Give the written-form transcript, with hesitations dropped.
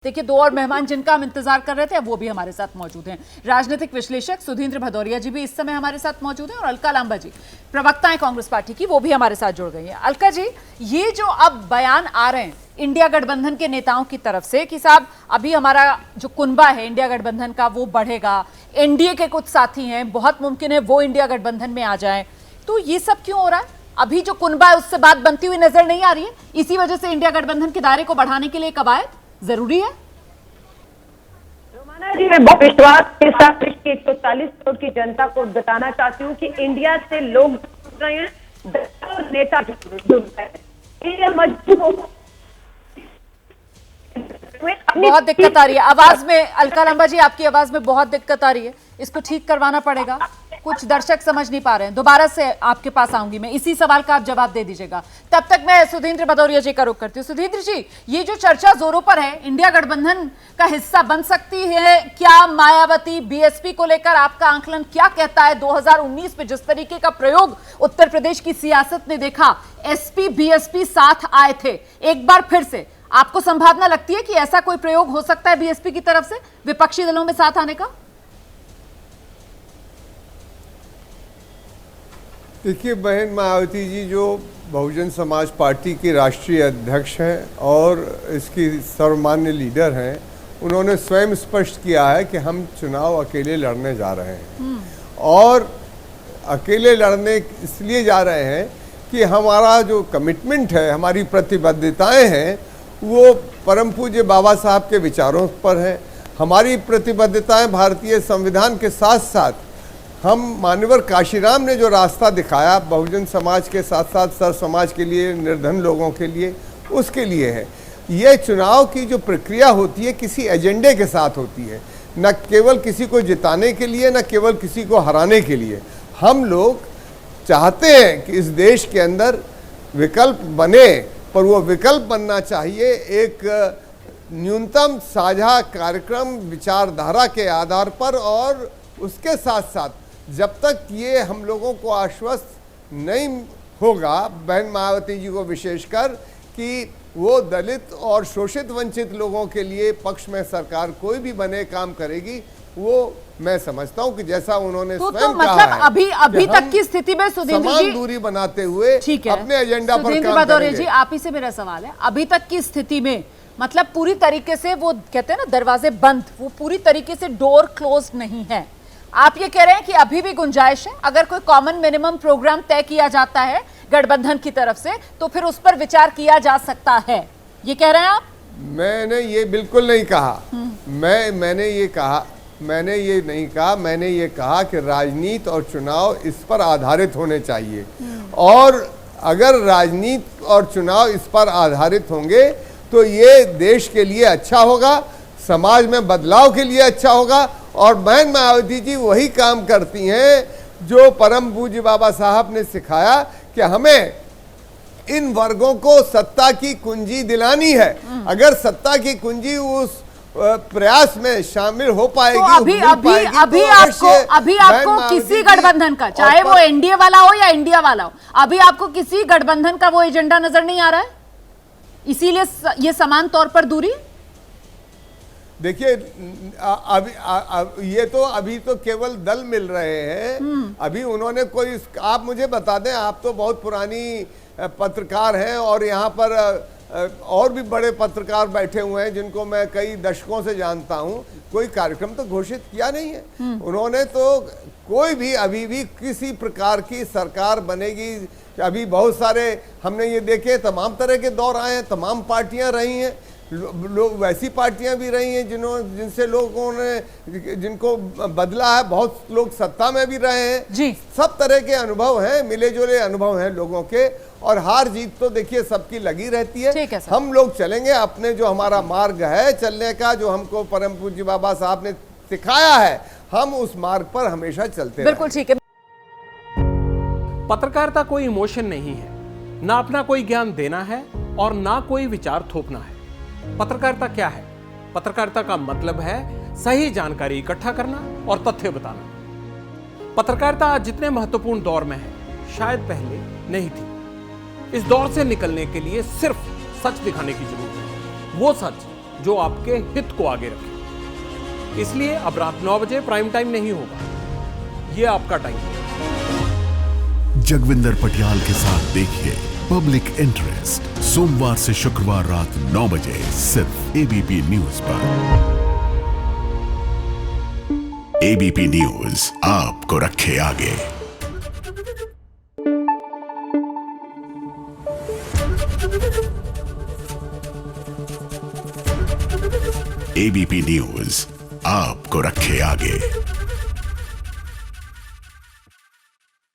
देखिए, दो और मेहमान जिनका हम इंतजार कर रहे थे वो भी हमारे साथ मौजूद हैं। राजनीतिक विश्लेषक सुधींद्र भदौरिया जी भी इस समय हमारे साथ मौजूद हैं और अलका लांबा जी, प्रवक्ता हैं कांग्रेस पार्टी की, वो भी हमारे साथ जुड़ गई हैं। अलका जी, ये जो अब बयान आ रहे हैं इंडिया गठबंधन के नेताओं की तरफ से कि साहब अभी हमारा जो कुनबा है इंडिया गठबंधन का वो बढ़ेगा, एनडीए के कुछ साथी हैं, बहुत मुमकिन है वो इंडिया गठबंधन में आ जाए, तो ये सब क्यों हो रहा है? अभी जो कुनबा है उससे बात बनती हुई नजर नहीं आ रही है। इसी वजह से इंडिया गठबंधन के दायरे को बढ़ाने के लिए कवायद जरूरी है। रोमाना जी, मैं बहुत विश्वास के साथ 140 करोड़ की जनता को बताना चाहती हूँ कि इंडिया से लोग जुड़ रहे हैं, नेता जुड़ रहे हैं, मजबूत। बहुत दिक्कत आ रही है आवाज में, अलका लांबा जी आपकी आवाज में बहुत दिक्कत आ रही है, इसको ठीक करवाना पड़ेगा। कुछ दर्शक समझ नहीं पा रहे हैं, दोबारा से आपके पास आऊंगी मैं, इसी सवाल का आप जवाब दे दीजिएगा। तब तक मैं सुधींद्र भदौरिया जी का रुख करती हूँ। सुधींद्र जी, ये जो चर्चा जोरों पर है, इंडिया गठबंधन का हिस्सा बन सकती है क्या मायावती? बीएसपी को लेकर आपका आंकलन क्या कहता है? 2019 में जिस तरीके का प्रयोग उत्तर प्रदेश की सियासत ने देखा, एसपी बीएसपी साथ आए थे, एक बार फिर से आपको संभावना लगती है कि ऐसा कोई प्रयोग हो सकता है बीएसपी की तरफ से विपक्षी दलों में साथ आने का? देखिए बहन मायावती जी जो बहुजन समाज पार्टी की राष्ट्रीय अध्यक्ष हैं और इसकी सर्वमान्य लीडर हैं, उन्होंने स्वयं स्पष्ट किया है कि हम चुनाव अकेले लड़ने जा रहे हैं। और अकेले लड़ने इसलिए जा रहे हैं कि हमारा जो कमिटमेंट है, हमारी प्रतिबद्धताएं हैं, वो परम पूज्य बाबा साहब के विचारों पर है। हमारी प्रतिबद्धताएं भारतीय संविधान के साथ साथ हम मान्यवर काशीराम ने जो रास्ता दिखाया बहुजन समाज के साथ साथ सर समाज के लिए, निर्धन लोगों के लिए, उसके लिए है। ये चुनाव की जो प्रक्रिया होती है किसी एजेंडे के साथ होती है, न केवल किसी को जिताने के लिए, न केवल किसी को हराने के लिए। हम लोग चाहते हैं कि इस देश के अंदर विकल्प बने, पर वो विकल्प बनना चाहिए एक न्यूनतम साझा कार्यक्रम विचारधारा के आधार पर। और उसके साथ साथ जब तक ये हम लोगों को आश्वस्त नहीं होगा, बहन मायावती जी को विशेषकर, कि वो दलित और शोषित वंचित लोगों के लिए पक्ष में सरकार कोई भी बने काम करेगी, वो मैं समझता हूं कि जैसा उन्होंने स्वयं मतलब कहा है, अभी तक की स्थिति में सुधींद्र जी दूरी बनाते हुए अपने एजेंडा पर सुधींद्र काम भदौरिया करेंगे। जी, आप ही से मेरा सवाल है, अभी तक की स्थिति में मतलब पूरी तरीके से वो कहते हैं ना दरवाजे बंद, वो पूरी तरीके से डोर क्लोज नहीं है। आप ये कह रहे हैं कि अभी भी गुंजाइश है, अगर कोई कॉमन मिनिमम प्रोग्राम तय किया जाता है गठबंधन की तरफ से तो फिर उस पर विचार किया जा सकता है, ये कह रहे हैं आप? मैंने ये बिल्कुल नहीं कहा। मैंने ये नहीं कहा। मैंने ये कहा कि राजनीति और चुनाव इस पर आधारित होने चाहिए, और अगर राजनीति और चुनाव इस पर आधारित होंगे तो ये देश के लिए अच्छा होगा, समाज में बदलाव के लिए अच्छा होगा। और बहन मायावती जी वही काम करती हैं जो परम पूज्य बाबा साहब ने सिखाया कि हमें इन वर्गों को सत्ता की कुंजी दिलानी है। अगर सत्ता की कुंजी उस प्रयास में शामिल हो पाएगी तो अभी आपको किसी गठबंधन का, चाहे वो एनडीए वाला हो या इंडिया वाला हो, अभी आपको किसी गठबंधन का वो एजेंडा नजर नहीं आ रहा है, इसीलिए ये समान तौर पर दूरी? देखिए अभी तो केवल दल मिल रहे हैं। अभी उन्होंने कोई, आप मुझे बता दें, आप तो बहुत पुरानी पत्रकार हैं और यहाँ पर और भी बड़े पत्रकार बैठे हुए हैं जिनको मैं कई दशकों से जानता हूँ, कोई कार्यक्रम तो घोषित किया नहीं है उन्होंने। तो कोई भी अभी भी किसी प्रकार की सरकार बनेगी, अभी बहुत सारे हमने ये देखे, तमाम तरह के दौर आए हैं, तमाम पार्टियां रही हैं, लोग वैसी पार्टियां भी रही हैं जिनसे लोगों ने जिनको बदला है, बहुत लोग सत्ता में भी रहे हैं जी। सब तरह के अनुभव हैं, मिले जुले अनुभव हैं लोगों के, और हार जीत तो देखिए सबकी लगी रहती है। हम लोग चलेंगे अपने जो हमारा मार्ग है चलने का, जो हमको परम पूज्य बाबा साहब ने सिखाया है, हम उस मार्ग पर हमेशा चलते हैं। बिल्कुल ठीक है। पत्रकारिता कोई इमोशन नहीं है, ना अपना कोई ज्ञान देना है और ना कोई विचार थोपना है। पत्रकारिता क्या है? पत्रकारिता का मतलब है सही जानकारी इकट्ठा करना और तथ्य बताना। पत्रकारिता आज जितने महत्वपूर्ण दौर में है, शायद पहले नहीं थी। इस दौर से निकलने के लिए सिर्फ सच दिखाने की जरूरत है, वो सच जो आपके हित को आगे रखे। इसलिए अब रात 9 बजे प्राइम टाइम नहीं होगा, ये आपका टाइम है। जगविंदर पटियाल के साथ देखिए पब्लिक इंटरेस्ट सोमवार से शुक्रवार रात 9 बजे सिर्फ एबीपी न्यूज पर। एबीपी न्यूज आपको रखे आगे। एबीपी न्यूज आपको रखे आगे।